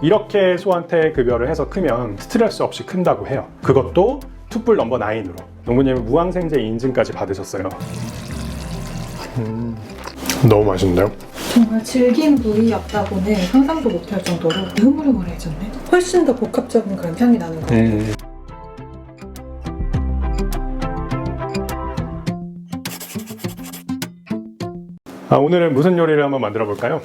이렇게 소한테 급여를 해서 크면 스트레스 없이 큰다고 해요. 그것도 투뿔 넘버 9으로. 농부님은 무항생제 인증까지 받으셨어요. 너무 맛있는데요? 정말 질긴 부위였다고는 상상도 못할 정도로 흐물흐물해졌네. 훨씬 더 복합적인 그런 향이 나는 것 같아요. 오늘은 무슨 요리를 한번 만들어 볼까요?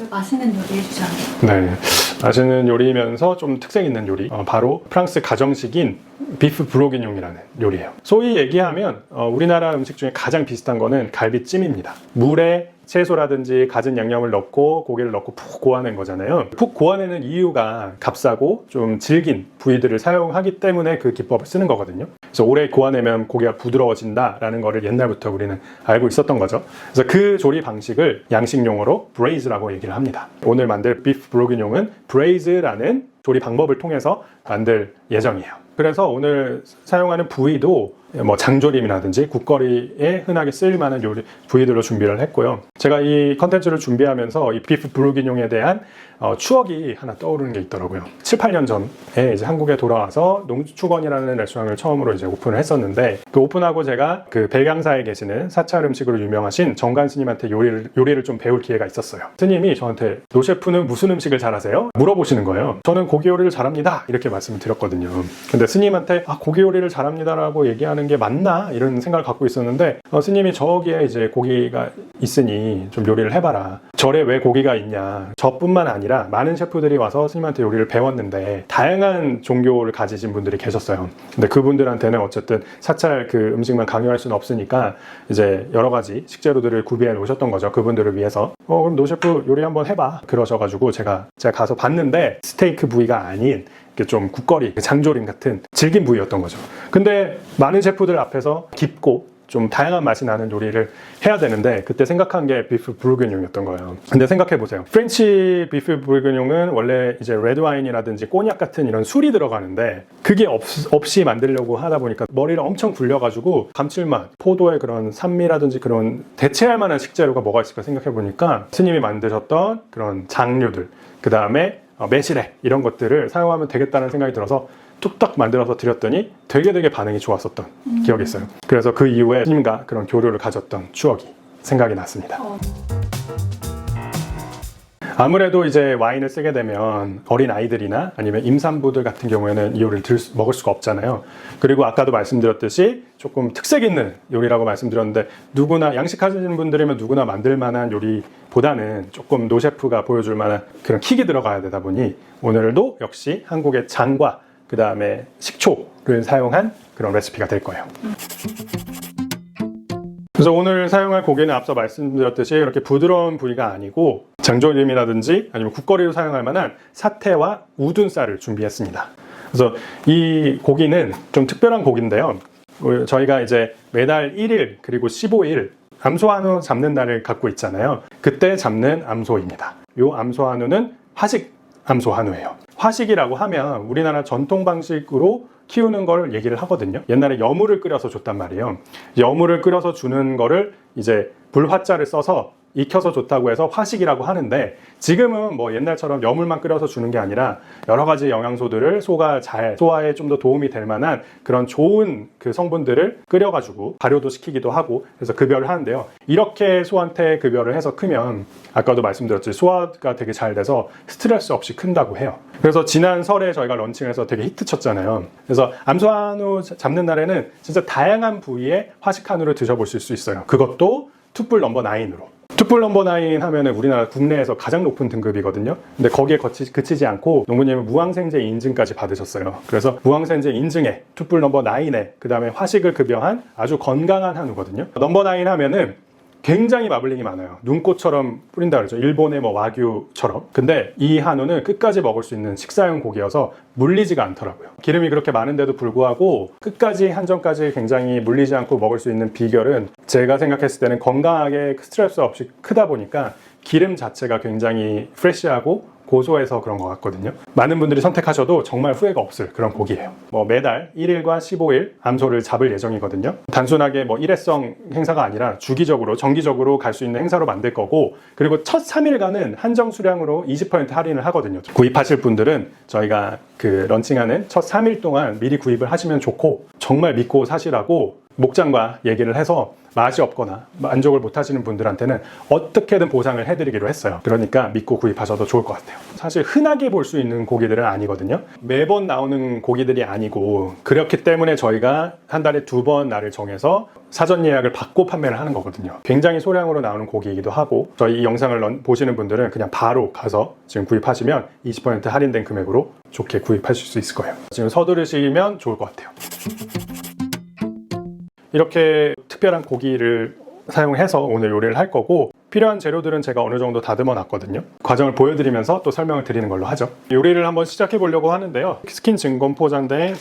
맛있는 요리 해주잖아요. 네, 맛있는 요리이면서 좀 특색 있는 요리, 바로 프랑스 가정식인 비프 브로기뇽이라는 요리예요. 소위 얘기하면 우리나라 음식 중에 가장 비슷한 거는 갈비찜입니다. 물에 채소라든지 갖은 양념을 넣고 고기를 넣고 푹 고아낸 거잖아요. 푹 고아내는 이유가 값싸고 좀 질긴 부위들을 사용하기 때문에 그 기법을 쓰는 거거든요. 그래서 오래 고아내면 고기가 부드러워진다라는 거를 옛날부터 우리는 알고 있었던 거죠. 그래서 그 조리 방식을 양식용어로 브레이즈라고 얘기를 합니다. 오늘 만들 비프 브로기뇽은 브레이즈라는 조리 방법을 통해서 만들 예정이에요. 그래서 오늘 사용하는 부위도 뭐 장조림이라든지 국거리에 흔하게 쓰일 만한 요리 부위들로 준비를 했고요. 제가 이 컨텐츠를 준비하면서 이 비프 브로기뇽에 대한 추억이 하나 떠오르는 게 있더라고요. 7, 8년 전에 이제 한국에 돌아와서 농축원이라는 레스토랑을 처음으로 이제 오픈을 했었는데, 그 오픈하고 제가 그 백양사에 계시는 사찰 음식으로 유명하신 정관 스님한테 요리를 좀 배울 기회가 있었어요. 스님이 저한테 노 셰프는 무슨 음식을 잘하세요? 물어보시는 거예요. 저는 고기 요리를 잘합니다 이렇게 말씀을 드렸거든요. 근데 스님한테 고기 요리를 잘합니다라고 얘기하는 게 맞나? 이런 생각을 갖고 있었는데 스님이 저기에 이제 고기가 있으니 좀 요리를 해봐라. 절에 왜 고기가 있냐? 저뿐만 아니라 많은 셰프들이 와서 스님한테 요리를 배웠는데 다양한 종교를 가지신 분들이 계셨어요. 근데 그분들한테는 어쨌든 사찰 그 음식만 강요할 수는 없으니까 이제 여러 가지 식재료들을 구비해 놓으셨던 거죠. 그분들을 위해서. 그럼 노 셰프 요리 한번 해봐. 그러셔가지고 제가 가서 봤는데 스테이크 부위가 아닌 좀 국거리, 장조림 같은 질긴 부위였던 거죠. 근데 많은 셰프들 앞에서 깊고 좀 다양한 맛이 나는 요리를 해야 되는데 그때 생각한 게 비프 브로기뇽이었던 거예요. 근데 생각해 보세요. 프렌치 비프 브로기뇽은 원래 이제 레드와인이라든지 꼬냑 같은 이런 술이 들어가는데 그게 없이 만들려고 하다 보니까 머리를 엄청 굴려가지고 감칠맛, 포도의 그런 산미라든지 그런 대체할 만한 식재료가 뭐가 있을까 생각해 보니까 스님이 만드셨던 그런 장류들, 그 다음에 매실액 이런 것들을 사용하면 되겠다는 생각이 들어서 뚝딱 만들어서 드렸더니 되게 반응이 좋았었던 기억이 있어요. 그래서 그 이후에 스님과 그런 교류를 가졌던 추억이 생각이 났습니다. 아무래도 이제 와인을 쓰게 되면 어린 아이들이나 아니면 임산부들 같은 경우에는 이 요리를 먹을 수가 없잖아요. 그리고 아까도 말씀드렸듯이 조금 특색 있는 요리라고 말씀드렸는데 누구나 양식하시는 분들이면 누구나 만들 만한 요리보다는 조금 노 셰프가 보여줄 만한 그런 킥이 들어가야 되다 보니 오늘도 역시 한국의 장과 그 다음에 식초를 사용한 그런 레시피가 될 거예요. 그래서 오늘 사용할 고기는 앞서 말씀드렸듯이 이렇게 부드러운 부위가 아니고 장조림이라든지 아니면 국거리로 사용할 만한 사태와 우둔살을 준비했습니다. 그래서 이 고기는 좀 특별한 고기인데요. 저희가 이제 매달 1일 그리고 15일 암소한우 잡는 날을 갖고 있잖아요. 그때 잡는 암소입니다. 이 암소한우는 화식 암소한우예요. 화식이라고 하면 우리나라 전통 방식으로 키우는 걸 얘기를 하거든요. 옛날에 여물을 끓여서 줬단 말이에요. 여물을 끓여서 주는 거를 이제 불화자를 써서 익혀서 좋다고 해서 화식이라고 하는데, 지금은 뭐 옛날처럼 여물만 끓여서 주는 게 아니라 여러 가지 영양소들을 소가 잘 소화에 좀 더 도움이 될 만한 그런 좋은 그 성분들을 끓여가지고 발효도 시키기도 하고 해서 급여를 하는데요. 이렇게 소한테 급여를 해서 크면 아까도 말씀드렸지 소화가 되게 잘 돼서 스트레스 없이 큰다고 해요. 그래서 지난 설에 저희가 런칭해서 되게 히트 쳤잖아요. 그래서 암소한우 잡는 날에는 진짜 다양한 부위의 화식 한우를 드셔보실 수 있어요. 그것도 투뿔 넘버 9으로. 투뿔 넘버 9 하면은 우리나라 국내에서 가장 높은 등급이거든요. 근데 거기에 그치지 않고 농부님은 무항생제 인증까지 받으셨어요. 그래서 무항생제 인증에 투뿔 넘버 9에 그 다음에 화식을 급여한 아주 건강한 한우거든요. 넘버 9 하면은 굉장히 마블링이 많아요. 눈꽃처럼 뿌린다 그러죠. 일본의 뭐 와규처럼. 근데 이 한우는 끝까지 먹을 수 있는 식사용 고기여서 물리지가 않더라고요. 기름이 그렇게 많은데도 불구하고 끝까지 한점까지 굉장히 물리지 않고 먹을 수 있는 비결은 제가 생각했을 때는 건강하게 스트레스 없이 크다 보니까 기름 자체가 굉장히 프레시하고 고소해서 그런 것 같거든요. 많은 분들이 선택하셔도 정말 후회가 없을 그런 고기예요. 매달 1일과 15일 암소를 잡을 예정이거든요. 단순하게 일회성 행사가 아니라 주기적으로 정기적으로 갈 수 있는 행사로 만들 거고, 그리고 첫 3일간은 한정 수량으로 20% 할인을 하거든요. 구입하실 분들은 저희가 런칭하는 첫 3일 동안 미리 구입을 하시면 좋고, 정말 믿고 사시라고 목장과 얘기를 해서 맛이 없거나 만족을 못 하시는 분들한테는 어떻게든 보상을 해드리기로 했어요. 그러니까 믿고 구입하셔도 좋을 것 같아요. 사실 흔하게 볼 수 있는 고기들은 아니거든요. 매번 나오는 고기들이 아니고, 그렇기 때문에 저희가 한 달에 2번 날을 정해서 사전 예약을 받고 판매를 하는 거거든요. 굉장히 소량으로 나오는 고기이기도 하고, 저희 이 영상을 보시는 분들은 그냥 바로 가서 지금 구입하시면 20% 할인된 금액으로 좋게 구입하실 수 있을 거예요. 지금 서두르시면 좋을 것 같아요. 이렇게 특별한 고기를 사용해서 오늘 요리를 할 거고, 필요한 재료들은 제가 어느 정도 다듬어 놨거든요. 과정을 보여드리면서 또 설명을 드리는 걸로 하죠. 요리를 한번 시작해 보려고 하는데요. 스킨 증건 포장된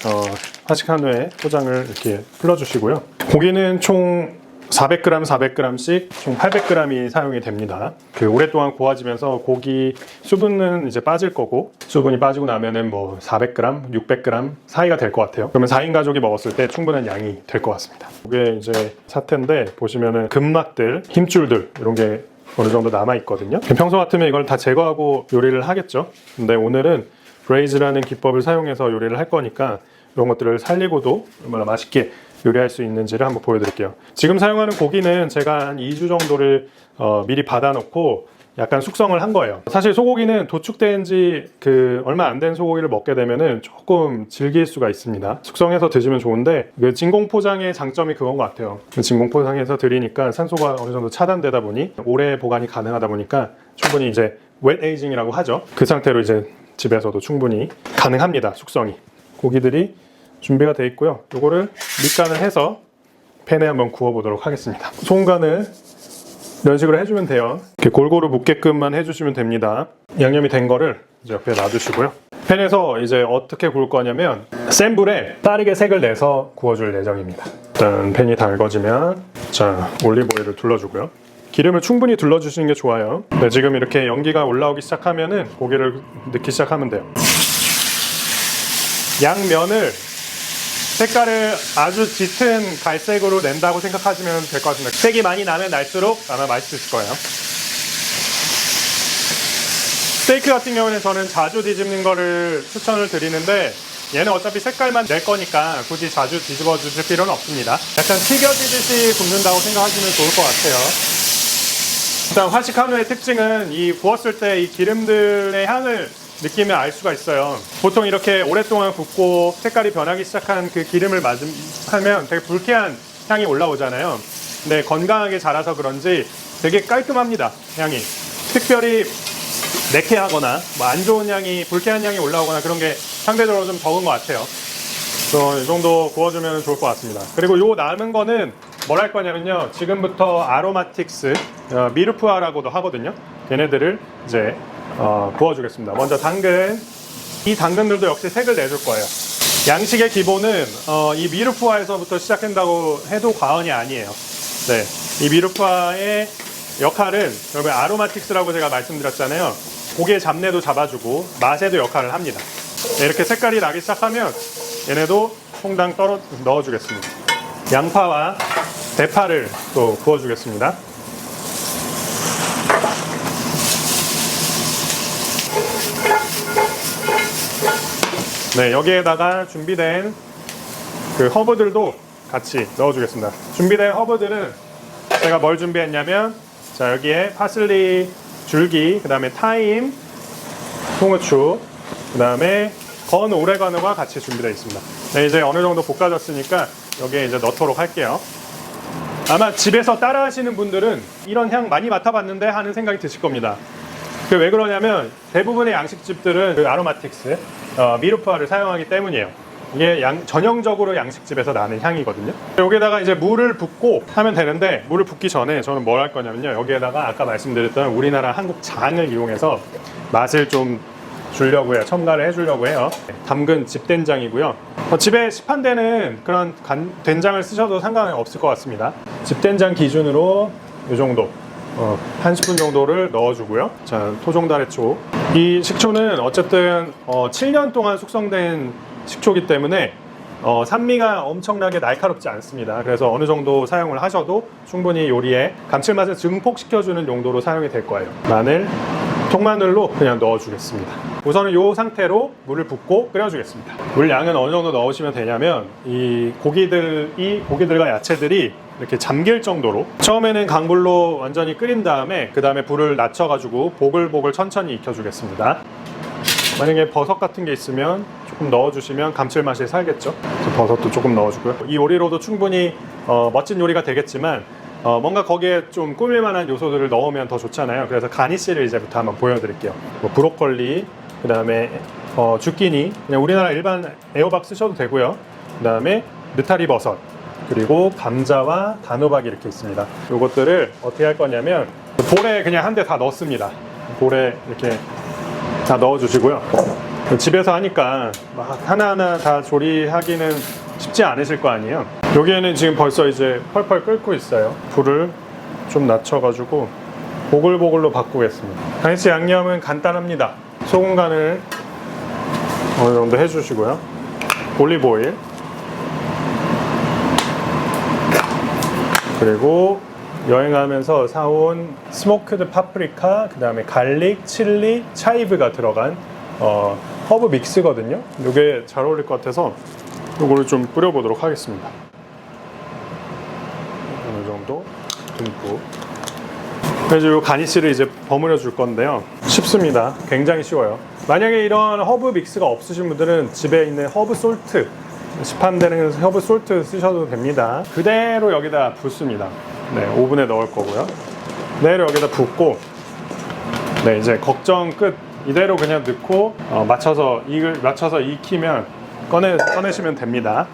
화식 한우에 포장을 이렇게 풀어주시고요. 고기는 총 400g, 400g씩 총 800g이 사용이 됩니다. 오랫동안 구워지면서 고기 수분은 이제 빠질 거고, 수분이 빠지고 나면은 400g, 600g 사이가 될 것 같아요. 그러면 4인 가족이 먹었을 때 충분한 양이 될 것 같습니다. 이게 이제 사태인데, 보시면은 근막들, 힘줄들 이런 게 어느 정도 남아 있거든요. 평소 같으면 이걸 다 제거하고 요리를 하겠죠. 근데 오늘은 브레이즈라는 기법을 사용해서 요리를 할 거니까 이런 것들을 살리고도 얼마나 맛있게 요리할 수 있는지를 한번 보여드릴게요. 지금 사용하는 고기는 제가 한 2주 정도를 미리 받아놓고 약간 숙성을 한 거예요. 사실 소고기는 도축된 지 얼마 안 된 소고기를 먹게 되면은 조금 질길 수가 있습니다. 숙성해서 드시면 좋은데, 진공 포장의 장점이 그건 것 같아요. 진공 포장해서 드리니까 산소가 어느 정도 차단되다 보니 오래 보관이 가능하다 보니까 충분히 이제 웻 에이징이라고 하죠. 그 상태로 이제 집에서도 충분히 가능합니다. 숙성이. 고기들이 준비가 되어 있고요. 이거를 밑간을 해서 팬에 한번 구워 보도록 하겠습니다. 소금간을 이런 식으로 해주면 돼요. 이렇게 골고루 묻게끔만 해주시면 됩니다. 양념이 된 거를 이제 옆에 놔두시고요. 팬에서 이제 어떻게 구울 거냐면, 센 불에 빠르게 색을 내서 구워줄 예정입니다. 일단 팬이 달궈지면 올리브 오일을 둘러주고요. 기름을 충분히 둘러주시는 게 좋아요. 네, 지금 이렇게 연기가 올라오기 시작하면은 고기를 넣기 시작하면 돼요. 양면을 색깔을 아주 짙은 갈색으로 낸다고 생각하시면 될 것 같습니다. 색이 많이 나면 날수록 아마 맛있을 거예요. 스테이크 같은 경우는 저는 자주 뒤집는 거를 추천을 드리는데, 얘는 어차피 색깔만 낼 거니까 굳이 자주 뒤집어 주실 필요는 없습니다. 약간 튀겨지듯이 굽는다고 생각하시면 좋을 것 같아요. 일단 화식 한우의 특징은 이 구웠을 때 이 기름들의 향을 느끼면 알 수가 있어요. 보통 이렇게 오랫동안 굽고 색깔이 변하기 시작한 그 기름을 하면 되게 불쾌한 향이 올라오잖아요. 근데 건강하게 자라서 그런지 되게 깔끔합니다, 향이. 특별히 매캐하거나 안 좋은 향이, 불쾌한 향이 올라오거나 그런 게 상대적으로 좀 적은 것 같아요. 그래서 이 정도 구워주면 좋을 것 같습니다. 그리고 요 남은 거는 뭘 할 거냐면요, 지금부터 아로마틱스, 미르푸아라고도 하거든요. 얘네들을 이제 구워주겠습니다. 먼저 당근, 이 당근들도 역시 색을 내줄 거예요. 양식의 기본은 이 미르푸아에서부터 시작한다고 해도 과언이 아니에요. 네, 이 미르푸아의 역할은 여러분 아로마틱스라고 제가 말씀드렸잖아요. 고기의 잡내도 잡아주고 맛에도 역할을 합니다. 네, 이렇게 색깔이 나기 시작하면 얘네도 퐁당 넣어주겠습니다. 양파와 대파를 또 구워주겠습니다. 네, 여기에다가 준비된 허브들도 같이 넣어주겠습니다. 준비된 허브들은 제가 뭘 준비했냐면, 여기에 파슬리 줄기, 그 다음에 타임, 통후추, 그 다음에 건 오레가노가 같이 준비되어 있습니다. 네, 이제 어느 정도 볶아졌으니까 여기에 이제 넣도록 할게요. 아마 집에서 따라 하시는 분들은 이런 향 많이 맡아봤는데 하는 생각이 드실 겁니다. 왜 그러냐면 대부분의 양식집들은 아로마틱스, 미르푸아를 사용하기 때문이에요. 이게 전형적으로 양식집에서 나는 향이거든요. 여기에다가 이제 물을 붓고 하면 되는데, 물을 붓기 전에 저는 뭘 할 거냐면요, 여기에다가 아까 말씀드렸던 우리나라 한국 장을 이용해서 맛을 좀 주려고 해요. 첨가를 해주려고 해요. 담근 집된장이고요. 집에 시판되는 그런 된장을 쓰셔도 상관이 없을 것 같습니다. 집된장 기준으로 이 정도, 한 스푼 정도를 넣어주고요. 토종다래초, 이 식초는 어쨌든 7년 동안 숙성된 식초기 때문에 산미가 엄청나게 날카롭지 않습니다. 그래서 어느 정도 사용을 하셔도 충분히 요리에 감칠맛을 증폭시켜주는 용도로 사용이 될 거예요. 마늘, 통마늘로 그냥 넣어주겠습니다. 우선은 이 상태로 물을 붓고 끓여주겠습니다. 물 양은 어느 정도 넣으시면 되냐면 이 고기들과 야채들이 이렇게 잠길 정도로 처음에는 강불로 완전히 끓인 다음에 그 다음에 불을 낮춰가지고 보글보글 천천히 익혀주겠습니다. 만약에 버섯 같은 게 있으면 조금 넣어주시면 감칠맛이 살겠죠. 그래서 버섯도 조금 넣어주고요. 이 요리로도 충분히 멋진 요리가 되겠지만 뭔가 거기에 좀 꾸밀 만한 요소들을 넣으면 더 좋잖아요. 그래서 가니쉬를 이제부터 한번 보여드릴게요. 뭐 브로콜리, 그 다음에 주끼니, 그냥 우리나라 일반 애호박 쓰셔도 되고요. 그 다음에 느타리 버섯, 그리고 감자와 단호박이 이렇게 있습니다. 요것들을 어떻게 할 거냐면 볼에 그냥 한 대 다 넣습니다. 볼에 이렇게 다 넣어주시고요. 집에서 하니까 막 하나하나 다 조리하기는 쉽지 않으실 거 아니에요. 여기에는 지금 벌써 이제 펄펄 끓고 있어요. 불을 좀 낮춰가지고 보글보글로 바꾸겠습니다. 가니쉬 양념은 간단합니다. 소금 간을 어느 정도 해주시고요. 올리브 오일, 그리고 여행하면서 사온 스모크드 파프리카, 그 다음에 갈릭, 칠리, 차이브가 들어간 허브 믹스거든요. 이게 잘 어울릴 것 같아서 이거를 좀 뿌려보도록 하겠습니다. 어느 정도 듬뿍. 그래서 이 가니쉬를 이제 버무려 줄 건데요. 쉽습니다. 굉장히 쉬워요. 만약에 이런 허브 믹스가 없으신 분들은 집에 있는 허브 솔트, 시판되는 허브 솔트 쓰셔도 됩니다. 그대로 여기다 붓습니다. 네, 오븐에 넣을 거고요. 그대로 여기다 붓고, 네, 이제 걱정 끝. 이대로 그냥 넣고 맞춰서 익히면 꺼내시면 됩니다.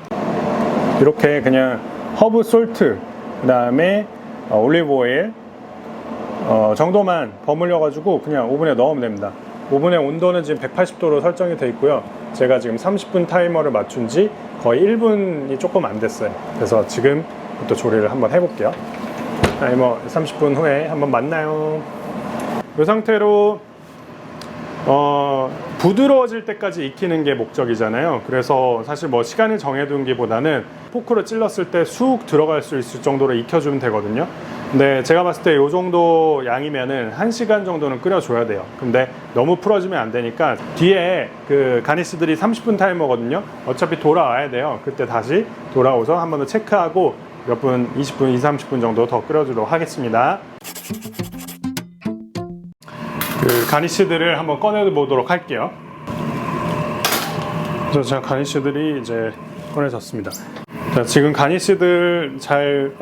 이렇게 그냥 허브 솔트, 그 다음에 올리브 오일 정도만 버무려 가지고 그냥 오븐에 넣으면 됩니다. 오븐의 온도는 지금 180도로 설정이 되어 있고요. 제가 지금 30분 타이머를 맞춘 지 거의 1분이 조금 안 됐어요. 그래서 지금부터 조리를 한번 해볼게요. 타이머 30분 후에 한번 만나요. 이 상태로 부드러워질 때까지 익히는 게 목적이잖아요. 그래서 사실 뭐 시간을 정해둔기보다는 포크로 찔렀을 때 쑥 들어갈 수 있을 정도로 익혀주면 되거든요. 근데 제가 봤을 때 이 정도 양이면은 1시간 정도는 끓여줘야 돼요. 근데 너무 풀어지면 안 되니까 뒤에 그 가니쉬들이 30분 타이머거든요. 어차피 돌아와야 돼요. 그때 다시 돌아오서 한 번 더 체크하고 몇 분, 20분, 30분 정도 더 끓여주도록 하겠습니다. 그 가니쉬들을 한번 꺼내 보도록 할게요. 그래서 제가 가니쉬들이 이제 꺼내졌습니다. 자, 지금 가니쉬들 잘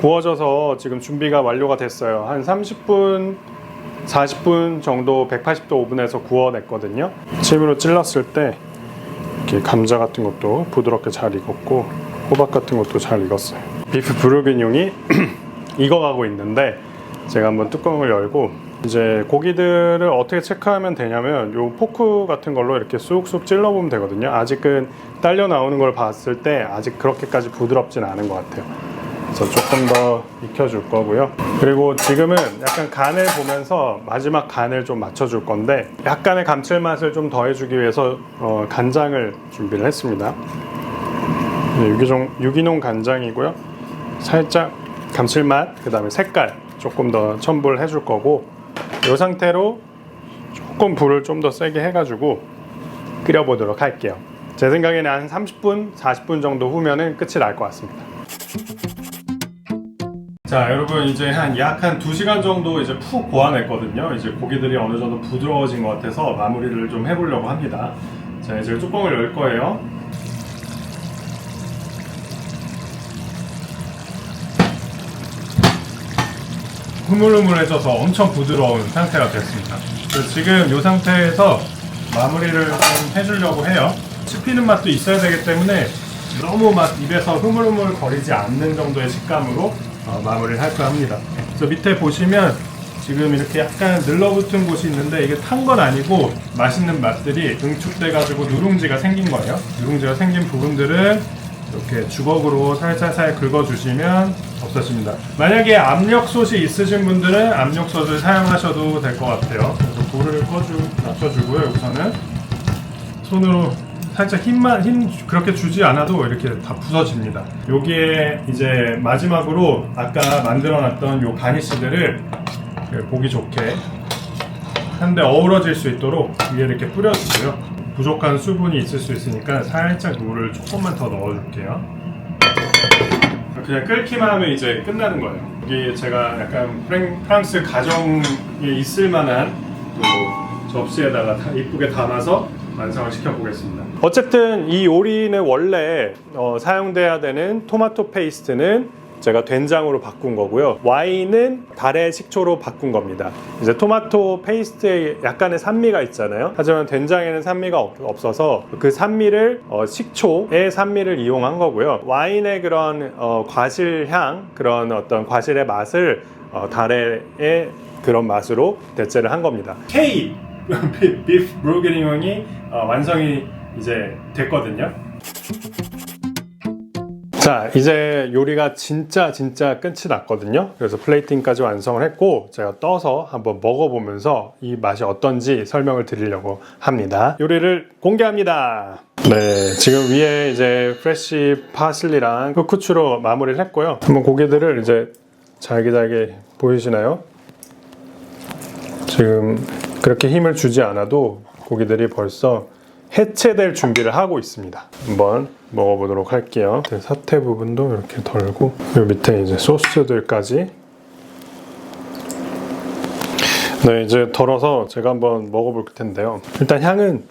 구워져서 지금 준비가 완료가 됐어요. 한 30분, 40분 정도 180도 오븐에서 구워냈거든요. 침으로 찔렀을 때 이렇게 감자 같은 것도 부드럽게 잘 익었고 호박 같은 것도 잘 익었어요. 비프 브루기뇽이 익어가고 있는데 제가 한번 뚜껑을 열고 이제 고기들을 어떻게 체크하면 되냐면 요 포크 같은 걸로 이렇게 쑥쑥 찔러보면 되거든요. 아직은 딸려 나오는 걸 봤을 때 아직 그렇게까지 부드럽진 않은 것 같아요. 그래서 조금 더 익혀줄 거고요. 그리고 지금은 약간 간을 보면서 마지막 간을 좀 맞춰줄 건데 약간의 감칠맛을 좀 더해주기 위해서 간장을 준비를 했습니다. 유기농 간장이고요. 살짝 감칠맛, 그 다음에 색깔 조금 더 첨부를 해줄 거고 이 상태로 조금 불을 좀 더 세게 해가지고 끓여보도록 할게요. 제 생각에는 한 30분, 40분 정도 후면은 끝이 날 것 같습니다. 자, 여러분 이제 약 한 2시간 정도 이제 푹 고아냈거든요. 이제 고기들이 어느 정도 부드러워진 것 같아서 마무리를 좀 해보려고 합니다. 자, 이제 뚜껑을 열 거예요. 흐물흐물해져서 엄청 부드러운 상태가 됐습니다. 그래서 지금 이 상태에서 마무리를 좀 해주려고 해요. 씹히는 맛도 있어야 되기 때문에 너무 막 입에서 흐물흐물 거리지 않는 정도의 식감으로 마무리를 할까 합니다. 그래서 밑에 보시면 지금 이렇게 약간 늘러붙은 곳이 있는데 이게 탄 건 아니고 맛있는 맛들이 응축돼 가지고 누룽지가 생긴 거예요. 누룽지가 생긴 부분들은 이렇게 주걱으로 살살살 긁어주시면 없어집니다. 만약에 압력솥이 있으신 분들은 압력솥을 사용하셔도 될 것 같아요. 그래서 불을 낮춰주고요. 우선은 손으로 살짝 힘 그렇게 주지 않아도 이렇게 다 부서집니다. 여기에 이제 마지막으로 아까 만들어놨던 요 가니쉬들을 보기 좋게 한데 어우러질 수 있도록 위에 이렇게 뿌려주고요. 부족한 수분이 있을 수 있으니까 살짝 물을 조금만 더 넣어줄게요. 그냥 끓기만 하면 이제 끝나는 거예요. 여기 제가 약간 프랑스 가정에 있을 만한 또 접시에다가 이쁘게 담아서 완성을 시켜보겠습니다. 어쨌든 이 요리는 원래 사용돼야 되는 토마토 페이스트는 제가 된장으로 바꾼 거고요. 와인은 달의 식초로 바꾼 겁니다. 이제 토마토 페이스트에 약간의 산미가 있잖아요. 하지만 된장에는 산미가 없어서 그 산미를 식초의 산미를 이용한 거고요. 와인의 그런 과실향, 그런 어떤 과실의 맛을 달의 그런 맛으로 대체를 한 겁니다. K 비프 브루게닝이 완성이 이제 됐거든요. 자, 이제 요리가 진짜 끝이 났거든요. 그래서 플레이팅까지 완성을 했고 제가 떠서 한번 먹어보면서 이 맛이 어떤지 설명을 드리려고 합니다. 요리를 공개합니다. 네, 지금 위에 이제 프레쉬 파슬리랑 후쿠추로 마무리를 했고요. 한번 고기들을 이제 잘게 보이시나요? 지금 그렇게 힘을 주지 않아도 고기들이 벌써 해체될 준비를 하고 있습니다. 한번 먹어보도록 할게요. 사태 부분도 이렇게 덜고 이 밑에 이제 소스들까지 네, 이제 덜어서 제가 한번 먹어볼 텐데요. 일단 향은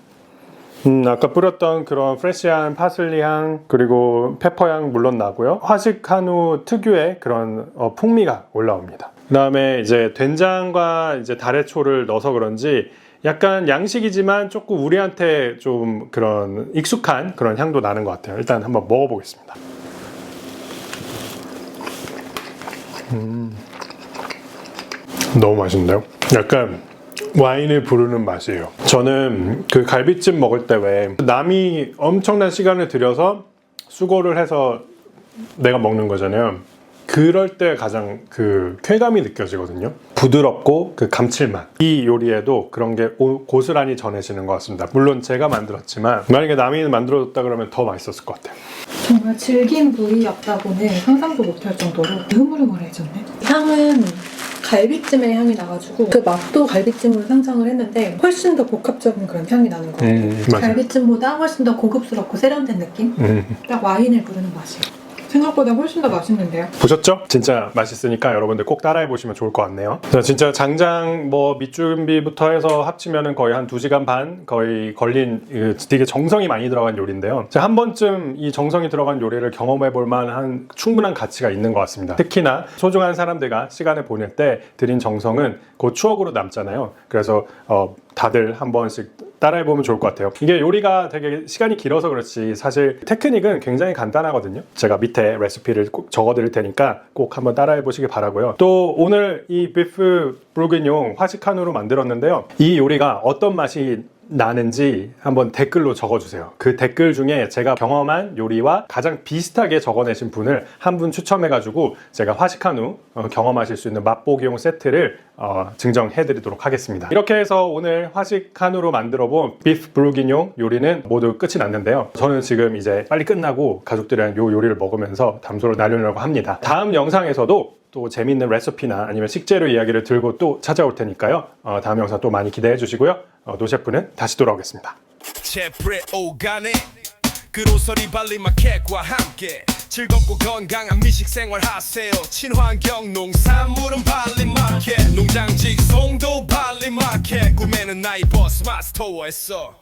아까 뿌렸던 그런 프레시한 파슬리 향 그리고 페퍼 향 물론 나고요. 화식한 후 특유의 그런 풍미가 올라옵니다. 그 다음에 이제 된장과 이제 다래초를 넣어서 그런지 약간 양식이지만 조금 우리한테 좀 그런 익숙한 그런 향도 나는 것 같아요. 일단 한번 먹어보겠습니다. 너무 맛있는데요? 약간 와인을 부르는 맛이에요. 저는 그 갈비찜 먹을 때 왜 남이 엄청난 시간을 들여서 수고를 해서 내가 먹는 거잖아요. 그럴 때 가장 그 쾌감이 느껴지거든요. 부드럽고 그 감칠맛. 이 요리에도 그런 게 고스란히 전해지는 것 같습니다. 물론 제가 만들었지만 만약에 남이 만들어줬다 그러면 더 맛있었을 것 같아요. 정말 질긴 부위였다고는 상상도 못할 정도로 흐물흐물해졌네. 향은 갈비찜의 향이 나가지고 그 맛도 갈비찜으로 상상을 했는데 훨씬 더 복합적인 그런 향이 나는 것 같아요. 갈비찜보다 훨씬 더 고급스럽고 세련된 느낌? 딱 와인을 부르는 맛이에요. 생각보다 훨씬 더 맛있는데요. 보셨죠? 진짜 맛있으니까 여러분들 꼭 따라해 보시면 좋을 것 같네요. 진짜 장장 뭐 밑준비부터 해서 합치면은 거의 한 2시간 반 거의 걸린 되게 정성이 많이 들어간 요리인데요. 한 번쯤 이 정성이 들어간 요리를 경험해 볼 만한 충분한 가치가 있는 것 같습니다. 특히나 소중한 사람들과 시간을 보낼 때 들인 정성은 그 추억으로 남잖아요. 그래서 다들 한 번씩 따라해보면 좋을 것 같아요. 이게 요리가 되게 시간이 길어서 그렇지 사실 테크닉은 굉장히 간단하거든요. 제가 밑에 레시피를 꼭 적어드릴 테니까 꼭 한번 따라해보시기 바라고요. 또 오늘 이 비프 브루기뇽 화식한우로 만들었는데요. 이 요리가 어떤 맛이 나는지 한번 댓글로 적어주세요. 그 댓글 중에 제가 경험한 요리와 가장 비슷하게 적어내신 분을 한 분 추첨해가지고 제가 화식한우 경험하실 수 있는 맛보기용 세트를 증정해드리도록 하겠습니다. 이렇게 해서 오늘 화식한우로 만들어본 비프 브루기뇽 요리는 모두 끝이 났는데요. 저는 지금 이제 빨리 끝나고 가족들이랑 요 요리를 먹으면서 담소를 나누려고 합니다. 다음 영상에서도 또 재밌는 레시피나 아니면 식재료 이야기를 들고 또 찾아올 테니까요. 다음 영상 또 많이 기대해 주시고요. 노셰프는 다시 돌아오겠습니다. 제프레 오가네 그로서리 발리 마켓과 함께 즐겁고 건강한 미식 생활 하세요. 친환경 농산물은 발리 마켓 농장 직송도 발리 마켓 구매는 나이 버스 마스터에서